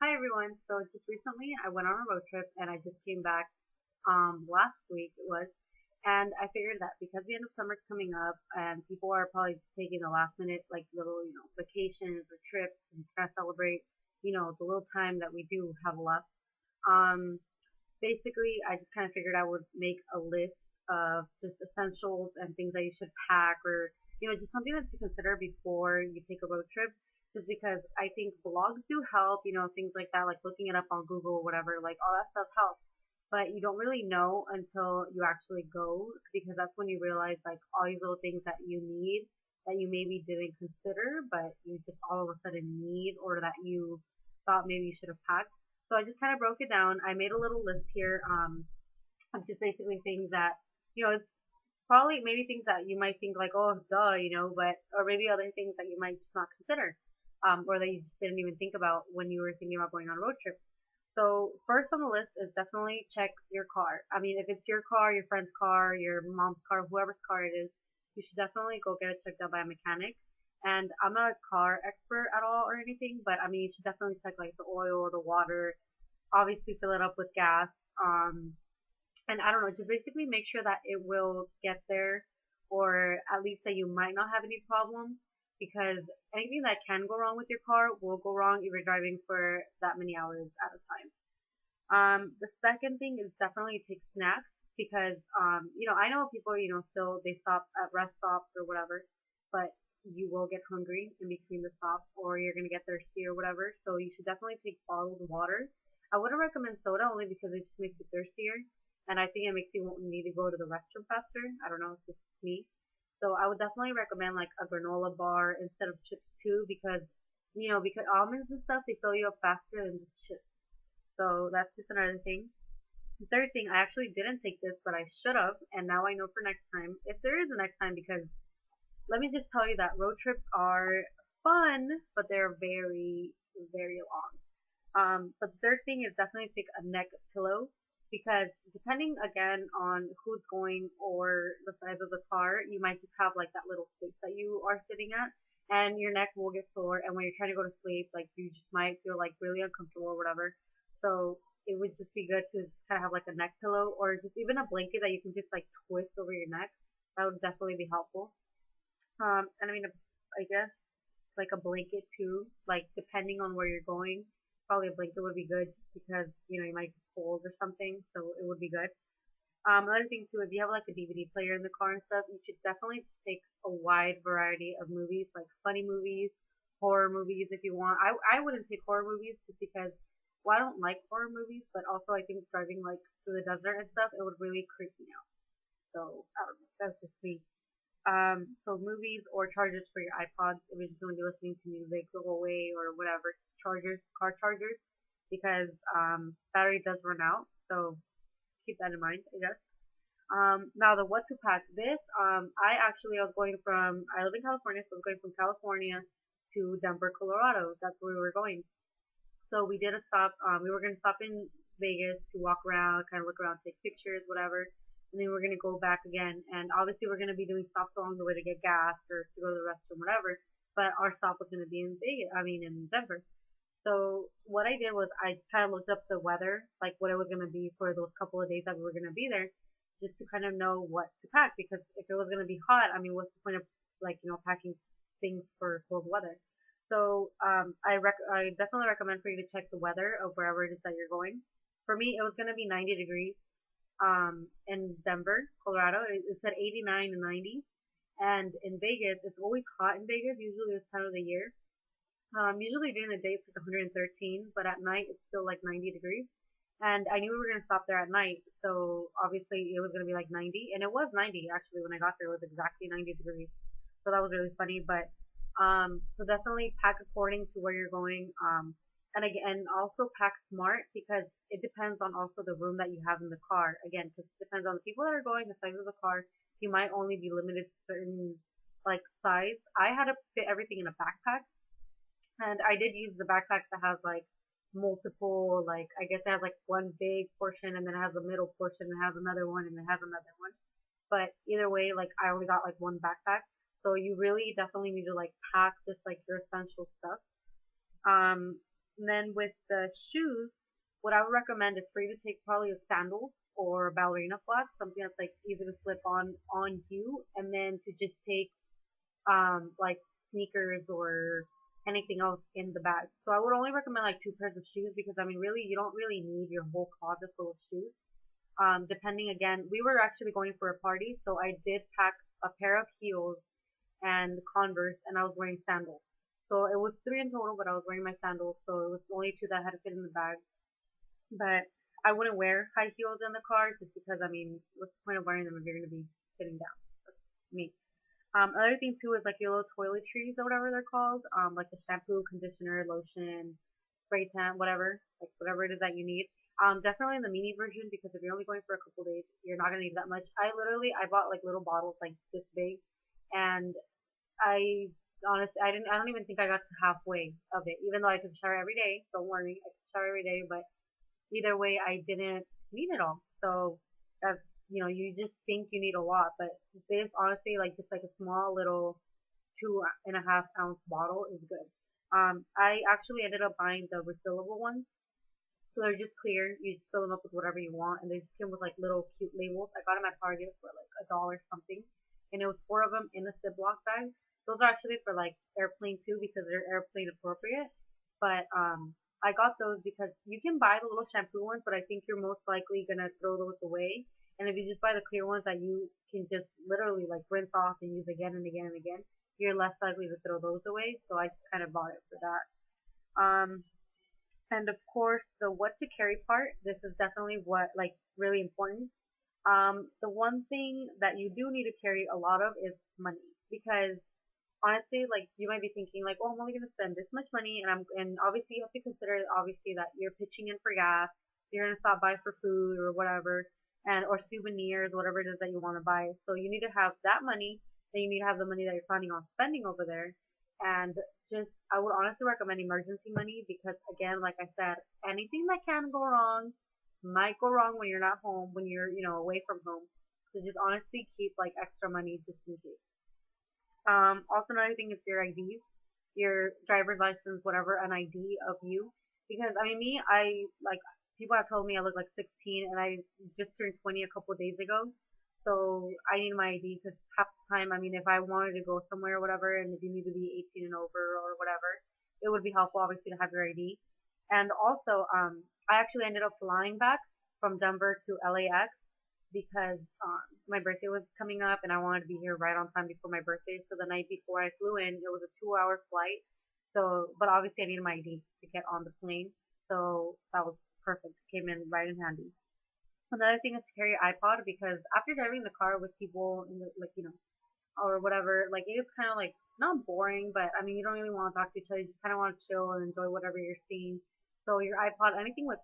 Hi everyone. So just recently I went on a road trip and I just came back last week it was, and I figured that because the end of summer's coming up and people are probably taking the last minute like little, vacations or trips and try to celebrate, the little time that we do have left. Um Basically I just kind of figured I would make a list of just essentials and things that you should pack, or just something that to consider before you take a road trip, just because I think blogs do help, things like that, like looking it up on Google or whatever, like all that stuff helps. But you don't really know until you actually go, because that's when you realize like all these little things that you need that you maybe didn't consider, but you just all of a sudden need, or that you thought maybe you should have packed. So I just kind of broke it down. I made a little list here, of just basically things that, it's probably maybe things that you might think like, oh, duh, but, or maybe other things that you might just not consider, or that you just didn't even think about when you were thinking about going on a road trip. So first on the list is definitely check your car. I mean, if it's your car, your friend's car, your mom's car, whoever's car it is, you should definitely go get it checked out by a mechanic. And I'm not a car expert at all or anything, but I mean, you should definitely check like the oil, the water, obviously fill it up with gas. And I don't know, just basically make sure that it will get there, or at least that you might not have any problems, because anything that can go wrong with your car will go wrong if you're driving for that many hours at a time. The second thing is definitely take snacks, because I know people, still they stop at rest stops or whatever, but you will get hungry in between the stops, or you're gonna get thirsty or whatever. So you should definitely take bottled water. I wouldn't recommend soda, only because it just makes you thirstier, and I think it makes you need to go to the restroom faster. I don't know, it's just me. So I would definitely recommend like a granola bar instead of chips too, because because almonds and stuff, they fill you up faster than just chips. So that's just another thing. The third thing, I actually didn't take this, but I should have, and now I know for next time, if there is a next time, because let me just tell you that road trips are fun, but they're very, very long. But the third thing is definitely take a neck pillow, because depending again on who's going or the size of the car, you might just have like that little space that you are sitting at, and your neck will get sore. And when you're trying to go to sleep, like you just might feel like really uncomfortable or whatever. So it would just be good to kind of have like a neck pillow, or just even a blanket that you can just like twist over your neck. That would definitely be helpful. And I mean, I guess like a blanket too, like depending on where you're going, probably a blanket would be good, because you might get cold or something, so it would be good. Another thing too, if you have like a DVD player in the car and stuff, you should definitely take a wide variety of movies, like funny movies, horror movies if you want. I wouldn't take horror movies just because, well, I don't like horror movies, but also I think driving like through the desert and stuff, it would really creep me out. So I don't know, that's just me. So movies or chargers for your iPods if you're just going to be listening to music the whole way or whatever. Chargers, car chargers, because battery does run out. So keep that in mind, I guess. Now the what to pack. I was going from, I live in California, so I was going from California to Denver, Colorado. That's where we were going. So we did a stop. We were going to stop in Vegas to walk around, kind of look around, take pictures, whatever. And then we're going to go back again. And obviously, we're going to be doing stops along the way to get gas or to go to the restroom, whatever. But our stop was going to be in Vegas, I mean, in Denver. So what I did was I kind of looked up the weather, like what it was going to be for those couple of days that we were going to be there, just to kind of know what to pack. Because if it was going to be hot, I mean, what's the point of like packing things for cold weather? So I definitely recommend for you to check the weather of wherever it is that you're going. For me, it was going to be 90 degrees in Denver, Colorado. It said 89 and 90. And in Vegas, it's always hot in Vegas, usually this time of the year. Usually during the day it's like 113, but at night it's still like 90 degrees. And I knew we were going to stop there at night, so obviously it was going to be like 90, and it was 90 actually when I got there. It was exactly 90 degrees, so that was really funny. But so definitely pack according to where you're going. And again, also pack smart, because it depends on also the room that you have in the car. Again, because it depends on the people that are going, the size of the car. You might only be limited to certain like size. I had to fit everything in a backpack, and I did use the backpack that has like multiple, like I guess it has like one big portion, and then it has a middle portion, and it has another one, and it has another one. But either way, like I only got like one backpack. So you really definitely need to like pack just like your essential stuff. Um, And then with the shoes, what I would recommend is for you to take probably a sandals or ballerina flats, something that's like easy to slip on you, and then to just take like sneakers or anything else in the bag. So I would only recommend like two pairs of shoes because I mean really you don't really need your whole closet full of shoes. Depending again, we were actually going for a party, so I did pack a pair of heels and Converse, and I was wearing sandals. So it was three in total, but I was wearing my sandals, so it was only two that had to fit in the bag. But I wouldn't wear high heels in the car just because I mean, what's the point of wearing them if you're gonna be sitting down? That's me. Another thing too is like your little toiletries or whatever they're called, like the shampoo, conditioner, lotion, spray tan, whatever, like whatever it is that you need. Definitely in the mini version because if you're only going for a couple days, you're not gonna need that much. I bought like little bottles like this big, and I honestly I don't even think I got to halfway of it, even though I took a shower every day. Don't worry, I took a shower every day, but either way, I didn't need it all. So that's you just think you need a lot, but this honestly, like just like a small little 2.5 ounce bottle is good. I actually ended up buying the refillable ones, so they're just clear. You just fill them up with whatever you want, and they just came with like little cute labels. I got them at Target for like $1 something, and it was four of them in a Ziploc bag. Those are actually for like airplane too because they're airplane appropriate. But I got those because you can buy the little shampoo ones, but I think you're most likely gonna throw those away. And if you just buy the clear ones that you can just literally like rinse off and use again and again and again, you're less likely to throw those away. So I just kind of bought it for that. And of course, the what to carry part, this is definitely what like really important. The one thing that you do need to carry a lot of is money because honestly, like you might be thinking like, oh, I'm only gonna spend this much money, and obviously you have to consider obviously that you're pitching in for gas, you're gonna stop by for food or whatever, and or souvenirs, whatever it is that you want to buy. So you need to have that money, then you need to have the money that you're planning on spending over there, and just I would honestly recommend emergency money because again, like I said, anything that can go wrong might go wrong when you're not home, when you're away from home. So just honestly keep like extra money just in case. Also another thing is your IDs, your driver's license, whatever, an ID of you. Because I mean, me, I like people have told me I look like 16, and I just turned 20 a couple of days ago. So I need my ID because half the time, I mean, if I wanted to go somewhere or whatever, and if you need to be 18 and over or whatever, it would be helpful obviously to have your ID. And also, I actually ended up flying back from Denver to LAX because my birthday was coming up and I wanted to be here right on time before my birthday. So the night before I flew in, it was a 2 hour flight. So, but obviously I needed my ID to get on the plane. So that was perfect. Came in right in handy. Another thing is to carry iPod because after driving the car with people in the, like, or whatever, like it is kind of like not boring, but I mean, you don't really want to talk to each other. You just kind of want to chill and enjoy whatever you're seeing. So your iPod, anything with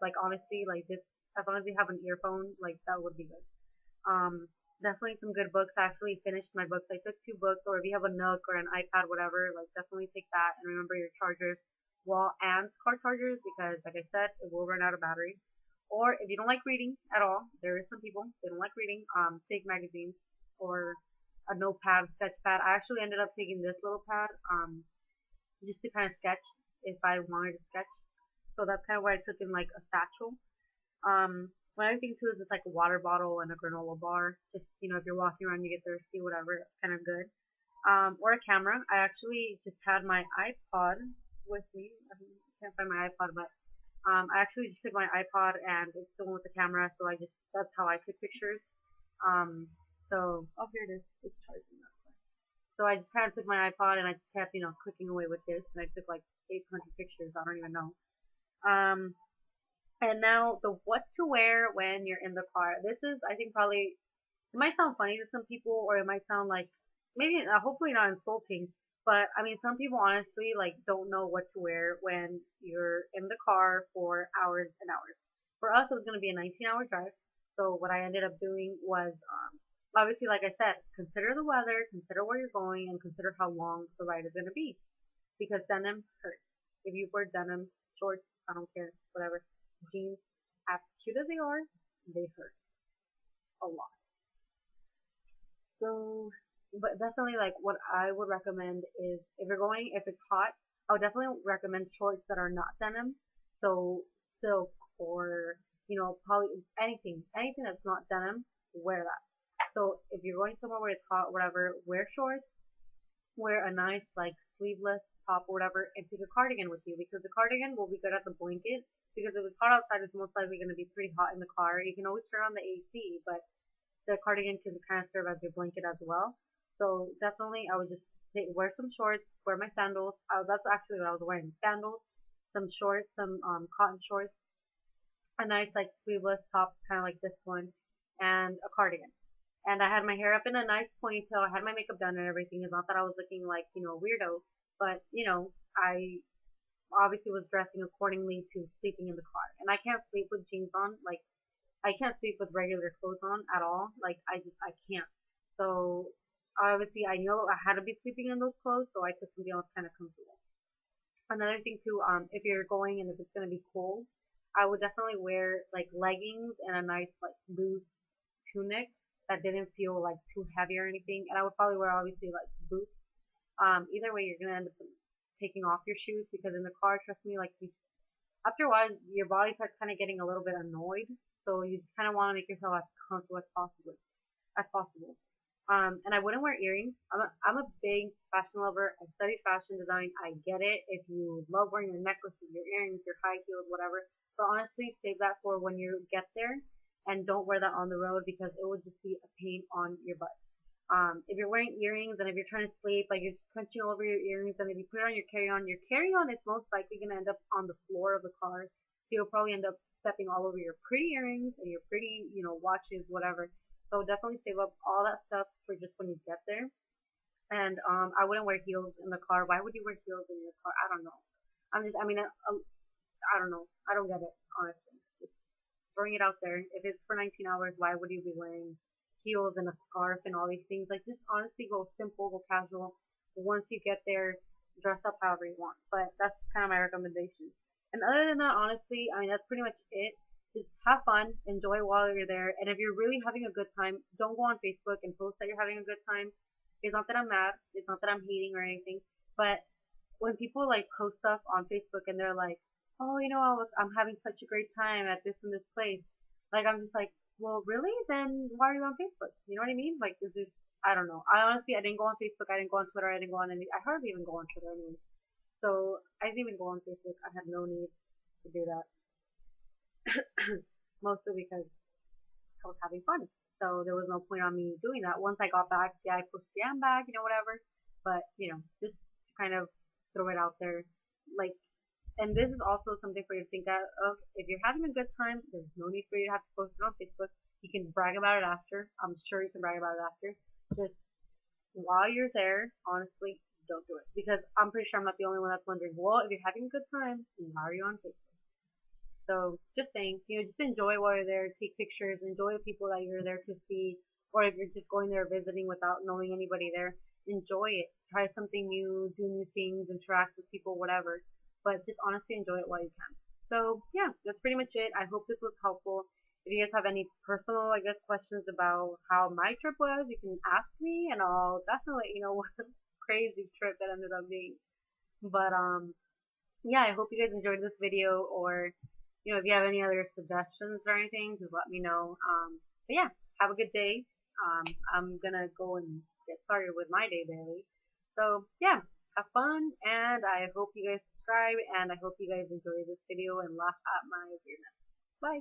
like honestly, like just as long as you have an earphone, like that would be good. Definitely some good books. I actually finished my books. I took two books, or if you have a Nook or an iPad, whatever, like definitely take that and remember your chargers, wall and car chargers, because like I said, it will run out of battery. Or if you don't like reading at all, there is some people they don't like reading. Take magazines or a notepad, sketch pad. I actually ended up taking this little pad, just to kind of sketch if I wanted to sketch. So that's kind of what I took in like a satchel. Another thing too is just like a water bottle and a granola bar. Just if you're walking around, you get thirsty, whatever. It's kind of good. Or a camera. I actually just had my iPod with me. I can't find my iPod, but I actually just took my iPod and it's the one with the camera. So that's how I took pictures. Um, so oh here it is. It's charging up. So I just kind of took my iPod and I just kept clicking away with this, and I took like 800 pictures. I don't even know. Um, and now the what to wear when you're in the car. This is, I think, probably it might sound funny to some people, or it might sound like maybe hopefully not insulting. But I mean, some people honestly like don't know what to wear when you're in the car for hours and hours. For us, it was going to be a 19-hour drive. So what I ended up doing was, obviously, like I said, consider the weather, consider where you're going, and consider how long the ride is going to be. Because denim hurts. If you wear denim shorts, I don't care, whatever, jeans, as cute as they are, they hurt a lot. So, but definitely like what I would recommend is if you're going, if it's hot, I would definitely recommend shorts that are not denim. So silk or poly anything that's not denim, wear that. So if you're going somewhere where it's hot, whatever, wear shorts, wear a nice like sleeveless top or whatever, and take a cardigan with you because the cardigan will be good at the blanket. Because if it's hot outside, it's most likely going to be pretty hot in the car. You can always turn on the AC, but the cardigan can kind of serve as your blanket as well. So definitely, I would just wear some shorts, wear my sandals. That's actually what I was wearing: sandals, some shorts, some cotton shorts, a nice like sleeveless top, kind of like this one, and a cardigan. And I had my hair up in a nice ponytail. I had my makeup done and everything. It's not that I was looking like a weirdo, but I obviously was dressing accordingly to sleeping in the car. And I can't sleep with jeans on. Like I can't sleep with regular clothes on at all. Like I can't. So obviously I know I had to be sleeping in those clothes, so I took something else kind of comfortable. Another thing too, if you're going and if it's gonna be cold, I would definitely wear like leggings and a nice like loose tunic that didn't feel like too heavy or anything. And I would probably wear obviously like boots. Either way, you're gonna end up taking off your shoes because in the car, trust me, like after a while, your body starts kind of getting a little bit annoyed. So you kind of want to make yourself as comfortable as possible. As possible. And I wouldn't wear earrings. I'm a big fashion lover. I studied fashion design. I get it. If you love wearing your necklaces, your earrings, your high heels, whatever. But honestly, save that for when you get there, and don't wear that on the road because it would just be a pain on your butt. If you're wearing earrings and if you're trying to sleep, like you're scrunching over your earrings, and if you put it on your carry-on is most likely gonna end up on the floor of the car. So you'll probably end up stepping all over your pretty earrings and your pretty, watches, whatever. So definitely save up all that stuff for just when you get there. And I wouldn't wear heels in the car. Why would you wear heels in your car? I don't know. I mean, I don't know. I don't get it, honestly. Just throwing it out there. If it's for 19 hours, why would you be wearing heels and a scarf and all these things? Like, just honestly go simple, go casual. Once you get there, dress up however you want. But that's kind of my recommendation. And other than that, honestly, I mean, that's pretty much it. Just have fun, enjoy while you're there. And if you're really having a good time, don't go on Facebook and post that you're having a good time. It's not that I'm mad. It's not that I'm hating or anything. But when people like post stuff on Facebook and they're like, "Oh, I'm having such a great time at this and this place," like I'm just like, "Well, really? Then why are you on Facebook?" You know what I mean? Like, is this? I don't know. I didn't go on Facebook. I didn't go on Twitter. I didn't go on any. I hardly even go on Twitter anyway. So I didn't even go on Facebook. I had no need to do that, mostly because I was having fun. So there was no point on me doing that. Once I got back, yeah, I posted, yeah, I'm back, whatever. But just to kind of throw it out there, like. And this is also something for you to think of. If you're having a good time, there's no need for you to have to post it on Facebook. You can brag about it after. I'm sure you can brag about it after. Just while you're there, honestly, don't do it. Because I'm pretty sure I'm not the only one that's wondering, well, if you're having a good time, why are you on Facebook? So just saying, just enjoy while you're there, take pictures, enjoy the people that you're there to see, or if you're just going there visiting without knowing anybody there, enjoy it. Try something new, do new things, interact with people, whatever. But just honestly enjoy it while you can. So yeah, that's pretty much it. I hope this was helpful. If you guys have any personal, I guess, questions about how my trip was, you can ask me, and I'll definitely let you know what a crazy trip that ended up being. But yeah, I hope you guys enjoyed this video, or if you have any other suggestions or anything, just let me know. But yeah, have a good day. I'm gonna go and get started with my day, Bailey. So yeah, have fun, and I hope you guys subscribe, and I hope you guys enjoy this video and laugh at my weirdness. Bye.